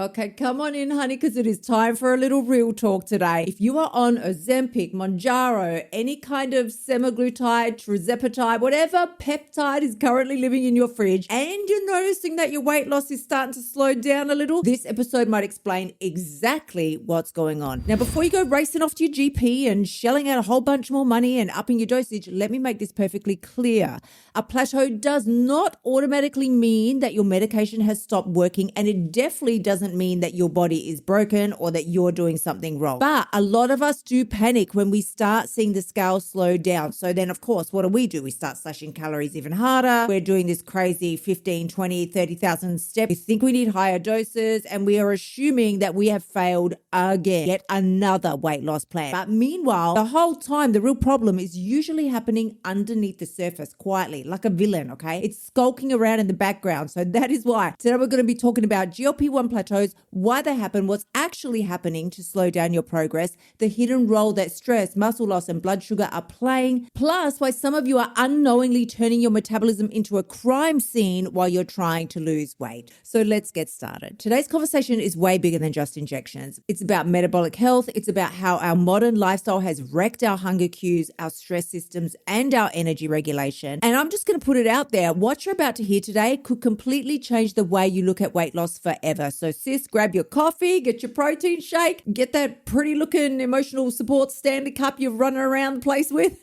Okay, come on in, honey, because it is time for a little real talk today. If you are on Ozempic, Mounjaro, any kind of Semaglutide, Tirzepatide, whatever peptide is currently living in your fridge, and you're noticing that your weight loss is starting to slow down a little, this episode might explain exactly what's going on. Now, before you go racing off to your GP and shelling out a whole bunch more money and upping your dosage, let me make this perfectly clear. A plateau does not automatically mean that your medication has stopped working, and it definitely doesn't mean that your body is broken or that you're doing something wrong. But a lot of us do panic when we start seeing the scale slow down. So then, of course, what do? We start slashing calories even harder. We're doing this crazy 15, 20, 30,000 steps. We think we need higher doses, and we are assuming that we have failed again, yet another weight loss plan. But meanwhile, the whole time, the real problem is usually happening underneath the surface, quietly, like a villain, okay? It's skulking around in the background. So that is why today we're going to be talking about GLP-1 plateaus, why they happen, what's actually happening to slow down your progress, the hidden role that stress, muscle loss, and blood sugar are playing, plus why some of you are unknowingly turning your metabolism into a crime scene while you're trying to lose weight. So let's get started. Today's conversation is way bigger than just injections. It's about metabolic health. It's about how our modern lifestyle has wrecked our hunger cues, our stress systems, and our energy regulation. And I'm just going to put it out there. What you're about to hear today could completely change the way you look at weight loss forever. So sis, grab your coffee, get your protein shake, get that pretty looking emotional support standard cup you're running around the place with,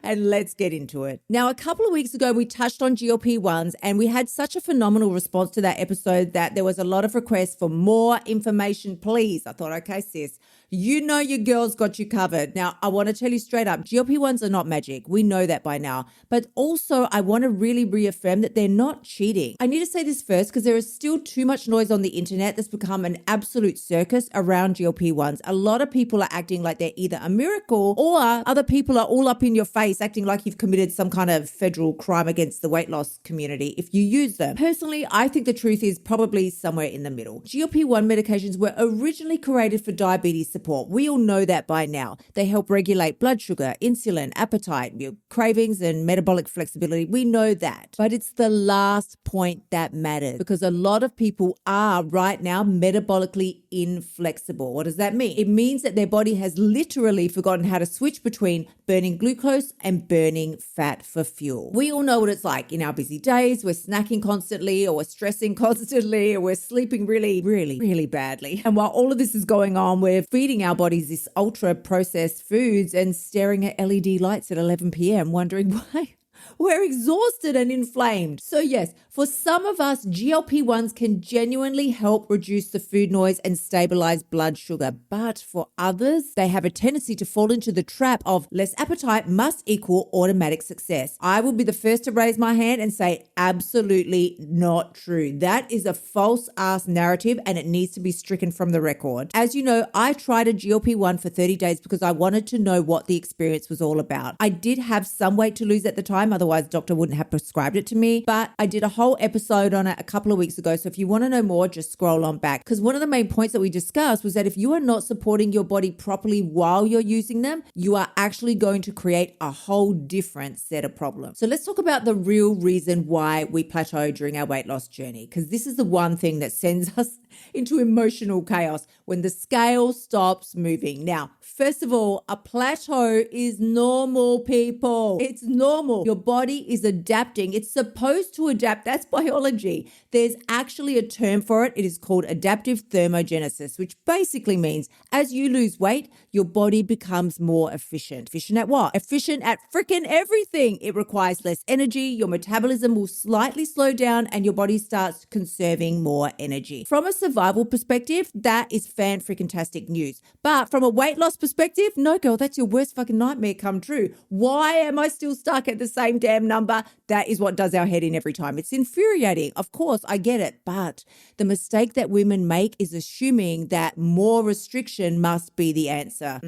and let's get into it. Now, a couple of weeks ago, we touched on GLP-1s, and we had such a phenomenal response to that episode that there was a lot of requests for more information, please. I thought, okay, sis, you know your girl's got you covered. Now, I want to tell you straight up, GLP-1s are not magic. We know that by now. But also, I want to really reaffirm that they're not cheating. I need to say this first because there is still too much noise on the internet that's become an absolute circus around GLP-1s. A lot of people are acting like they're either a miracle, or other people are all up in your face acting like you've committed some kind of federal crime against the weight loss community if you use them. Personally, I think the truth is probably somewhere in the middle. GLP-1 medications were originally created for diabetes support. We all know that by now. They help regulate blood sugar, insulin, appetite, your cravings, and metabolic flexibility. We know that. But it's the last point that matters, because a lot of people are right now metabolically inflexible. What does that mean? It means that their body has literally forgotten how to switch between burning glucose and burning fat for fuel. We all know what it's like in our busy days. We're snacking constantly, or we're stressing constantly, or we're sleeping really badly. And while all of this is going on, we're feeding our bodies this ultra processed foods and staring at LED lights at 11 p.m. wondering why we're exhausted and inflamed. So yes, for some of us, GLP-1s can genuinely help reduce the food noise and stabilize blood sugar. But for others, they have a tendency to fall into the trap of less appetite must equal automatic success. I will be the first to raise my hand and say absolutely not true. That is a false ass narrative, and it needs to be stricken from the record. As you know, I tried a GLP-1 for 30 days because I wanted to know what the experience was all about. I did have some weight to lose at the time, otherwise the doctor wouldn't have prescribed it to me, but I did a whole episode on it a couple of weeks ago. So if you want to know more, just scroll on back. Because one of the main points that we discussed was that if you are not supporting your body properly while you're using them, you are actually going to create a whole different set of problems. So let's talk about the real reason why we plateau during our weight loss journey, because this is the one thing that sends us into emotional chaos when the scale stops moving. Now, first of all, a plateau is normal, people. It's normal. Your body is adapting. It's supposed to adapt. That's biology. There's actually a term for it. It is called adaptive thermogenesis, which basically means as you lose weight, your body becomes more efficient. Efficient at what? Efficient at freaking everything. It requires less energy. Your metabolism will slightly slow down and your body starts conserving more energy. From a survival perspective, that is fan-freaking-tastic news. But from a weight loss perspective, no girl, that's your worst fucking nightmare come true. Why am I still stuck at the same damn number? That is what does our head in every time. It's infuriating. Of course, I get it. But the mistake that women make is assuming that more restriction must be the answer.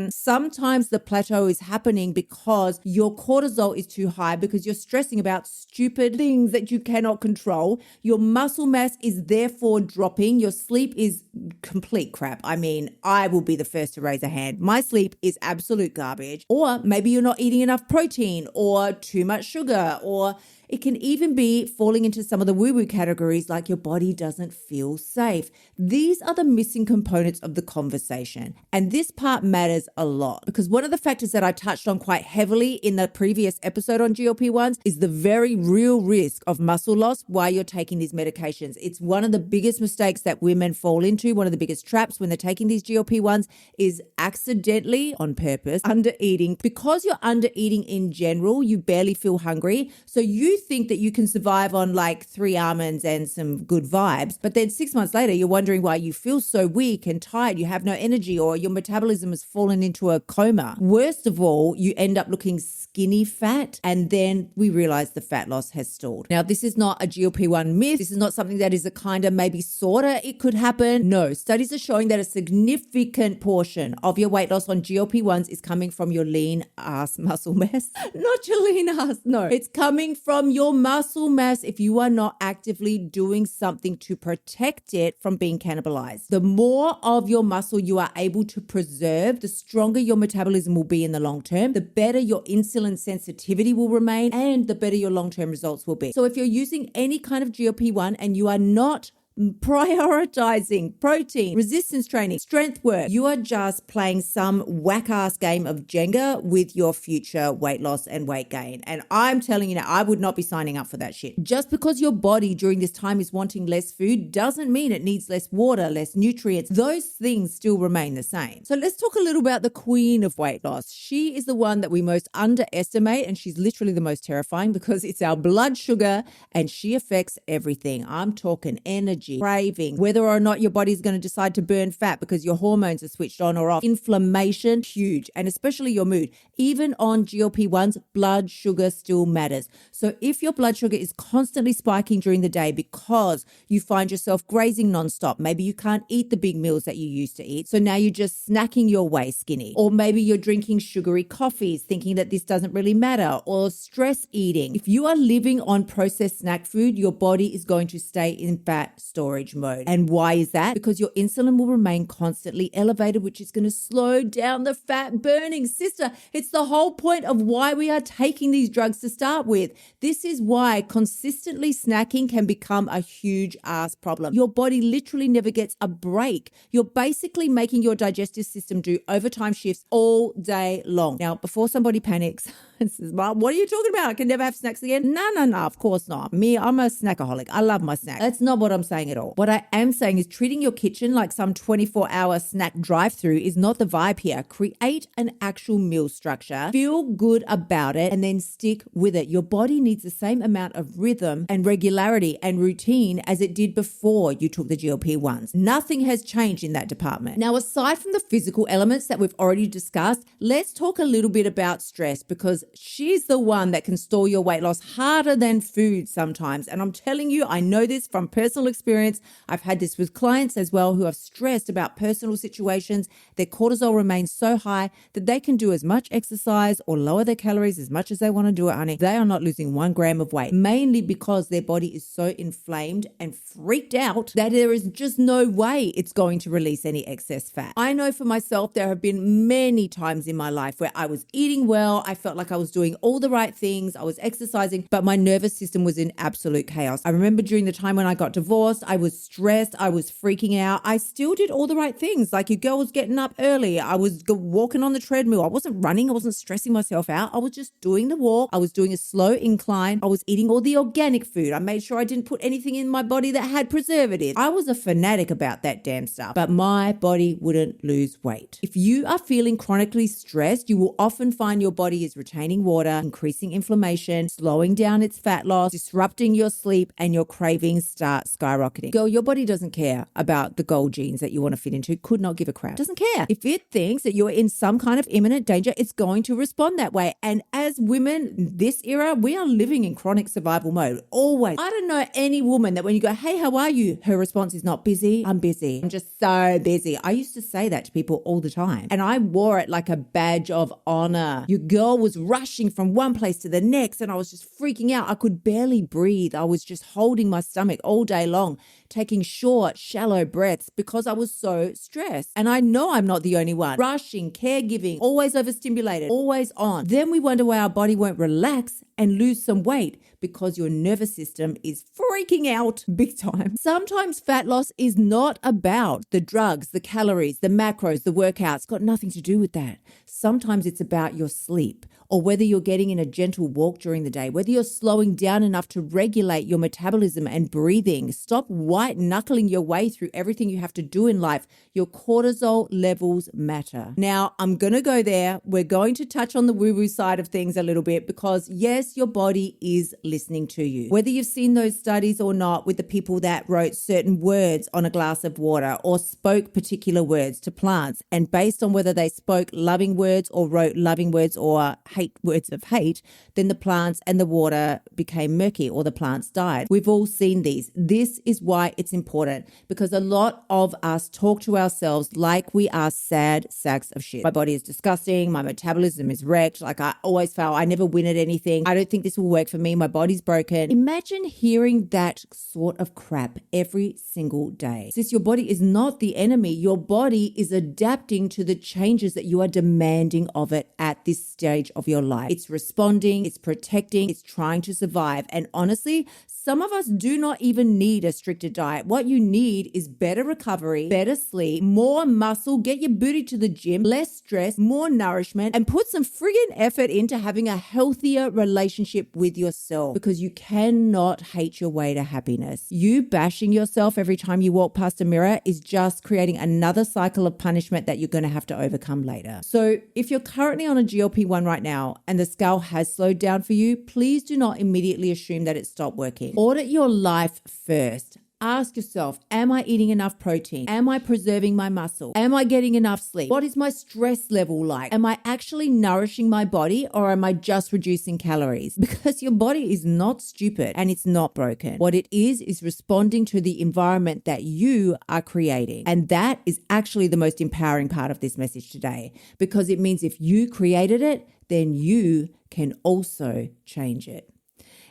Sometimes the plateau is happening because your cortisol is too high, because you're stressing about stupid things that you cannot control. Your muscle mass is therefore dropping. Your sleep is complete crap. I mean, I will be the first to raise a hand. My sleep is absolute garbage. Or maybe you're not eating enough protein, or too much sugar, or It can even be falling into some of the woo-woo categories like your body doesn't feel safe. These are the missing components of the conversation. And this part matters a lot because one of the factors that I touched on quite heavily in the previous episode on GLP-1s is the very real risk of muscle loss while you're taking these medications. It's one of the biggest mistakes that women fall into. One of the biggest traps when they're taking these GLP-1s is accidentally, on purpose, under-eating. Because you're under-eating in general, you barely feel hungry. So you think that you can survive on like 3 almonds and some good vibes. But then 6 months later, you're wondering why you feel so weak and tired. You have no energy or your metabolism has fallen into a coma. Worst of all, you end up looking skinny fat. And then we realize the fat loss has stalled. Now, this is not a GLP-1 myth. This is not something that is a kind of maybe sorta it could happen. No, studies are showing that a significant portion of your weight loss on GLP-1s is coming from your lean ass muscle mass. Not your lean ass, no. It's coming from your muscle mass if you are not actively doing something to protect it from being cannibalized. The more of your muscle you are able to preserve, the stronger your metabolism will be in the long term, the better your insulin sensitivity will remain, and the better your long-term results will be. So if you're using any kind of GLP-1 and you are not prioritizing protein, resistance training, strength work, you are just playing some whack-ass game of Jenga with your future weight loss and weight gain. And I'm telling you now, I would not be signing up for that shit. Just because your body during this time is wanting less food doesn't mean it needs less water, less nutrients. Those things still remain the same. So let's talk a little about the queen of weight loss. She is the one that we most underestimate, and she's literally the most terrifying because it's our blood sugar and she affects everything. I'm talking energy, craving, whether or not your body's going to decide to burn fat because your hormones are switched on or off, inflammation, huge, and especially your mood. Even on GLP-1s, blood sugar still matters. So if your blood sugar is constantly spiking during the day because you find yourself grazing nonstop, maybe you can't eat the big meals that you used to eat, so now you're just snacking your way skinny, or maybe you're drinking sugary coffees thinking that this doesn't really matter, or stress eating. If you are living on processed snack food, your body is going to stay in fat storage mode. And why is that? Because your insulin will remain constantly elevated, which is going to slow down the fat burning. Sister, it's the whole point of why we are taking these drugs to start with. This is why consistently snacking can become a huge ass problem. Your body literally never gets a break. You're basically making your digestive system do overtime shifts all day long. Now, before somebody panics and says, "Mom, what are you talking about? I can never have snacks again." No, of course not. Me, I'm a snackaholic. I love my snacks. That's not what I'm saying at all. What I am saying is treating your kitchen like some 24-hour snack drive-through is not the vibe here. Create an actual meal structure, feel good about it, and then stick with it. Your body needs the same amount of rhythm and regularity and routine as it did before you took the GLP-1s. Nothing has changed in that department. Now, aside from the physical elements that we've already discussed, let's talk a little bit about stress, because she's the one that can stall your weight loss harder than food sometimes. And I'm telling you, I know this from personal experience. I've had this with clients as well who are stressed about personal situations. Their cortisol remains so high that they can do as much exercise or lower their calories as much as they want to do it, honey. They are not losing 1 gram of weight, mainly because their body is so inflamed and freaked out that there is just no way it's going to release any excess fat. I know for myself, there have been many times in my life where I was eating well. I felt like I was doing all the right things. I was exercising, but my nervous system was in absolute chaos. I remember during the time when I got divorced, I was stressed. I was freaking out. I still did all the right things. Like, your girl was getting up early. I was walking on the treadmill. I wasn't running. I wasn't stressing myself out. I was just doing the walk. I was doing a slow incline. I was eating all the organic food. I made sure I didn't put anything in my body that had preservatives. I was a fanatic about that damn stuff, but my body wouldn't lose weight. If you are feeling chronically stressed, you will often find your body is retaining water, increasing inflammation, slowing down its fat loss, disrupting your sleep, and your cravings start skyrocketing. Girl, your body doesn't care about the gold jeans that you want to fit into. Could not give a crap. Doesn't care. If it thinks that you're in some kind of imminent danger, it's going to respond that way. And as women, this era, we are living in chronic survival mode. Always. I don't know any woman that when you go, "Hey, how are you?" her response is not busy. I'm busy. I'm just so busy. I used to say that to people all the time. And I wore it like a badge of honor. Your girl was rushing from one place to the next and I was just freaking out. I could barely breathe. I was just holding my stomach all day long taking short, shallow breaths because I was so stressed. And I know I'm not the only one. Rushing, caregiving, always overstimulated, always on. Then we wonder why our body won't relax and lose some weight because your nervous system is freaking out big time. Sometimes fat loss is not about the drugs, the calories, the macros, the workouts. Got nothing to do with that. Sometimes it's about your sleep, or whether you're getting in a gentle walk during the day, whether you're slowing down enough to regulate your metabolism and breathing. Stop white knuckling your way through everything you have to do in life. Your cortisol levels matter. Now, I'm going to go there. We're going to touch on the woo-woo side of things a little bit because yes, your body is listening to you. Whether you've seen those studies or not with the people that wrote certain words on a glass of water or spoke particular words to plants, and based on whether they spoke loving words or wrote loving words or hate words of hate, then the plants and the water became murky or the plants died. We've all seen these. This is why it's important, because a lot of us talk to ourselves like we are sad sacks of shit. My body is disgusting. My metabolism is wrecked. Like I always fail. I never win at anything. I don't think this will work for me. My body's broken. Imagine hearing that sort of crap every single day. Since your body is not the enemy, your body is adapting to the changes that you are demanding of it at this stage of your life. It's responding, it's protecting, it's trying to survive. And honestly, some of us do not even need a stricter diet. What you need is better recovery, better sleep, more muscle, get your booty to the gym, less stress, more nourishment, and put some friggin' effort into having a healthier relationship with yourself, because you cannot hate your way to happiness. You bashing yourself every time you walk past a mirror is just creating another cycle of punishment that you're going to have to overcome later. So if you're currently on a GLP-1 right now and the scale has slowed down for you, please do not immediately assume that it stopped working. Audit your life first. Ask yourself, am I eating enough protein? Am I preserving my muscle? Am I getting enough sleep? What is my stress level like? Am I actually nourishing my body, or am I just reducing calories? Because your body is not stupid and it's not broken. What it is responding to the environment that you are creating. And that is actually the most empowering part of this message today, because it means if you created it, then you can also change it.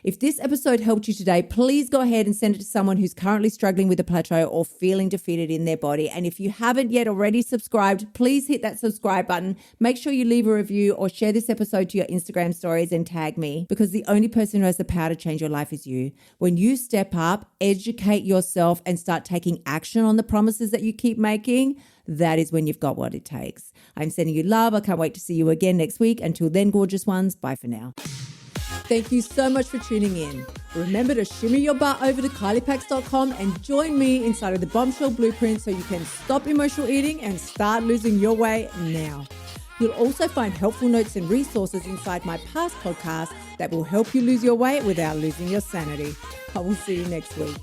If this episode helped you today, please go ahead and send it to someone who's currently struggling with a plateau or feeling defeated in their body. And if you haven't yet already subscribed, please hit that subscribe button. Make sure you leave a review or share this episode to your Instagram stories and tag me, because the only person who has the power to change your life is you. When you step up, educate yourself, and start taking action on the promises that you keep making, that is when you've got what it takes. I'm sending you love. I can't wait to see you again next week. Until then, gorgeous ones, bye for now. Thank you so much for tuning in. Remember to shimmy your butt over to KyliePacks.com and join me inside of the Bombshell Blueprint so you can stop emotional eating and start losing your weight now. You'll also find helpful notes and resources inside my past podcasts that will help you lose your weight without losing your sanity. I will see you next week.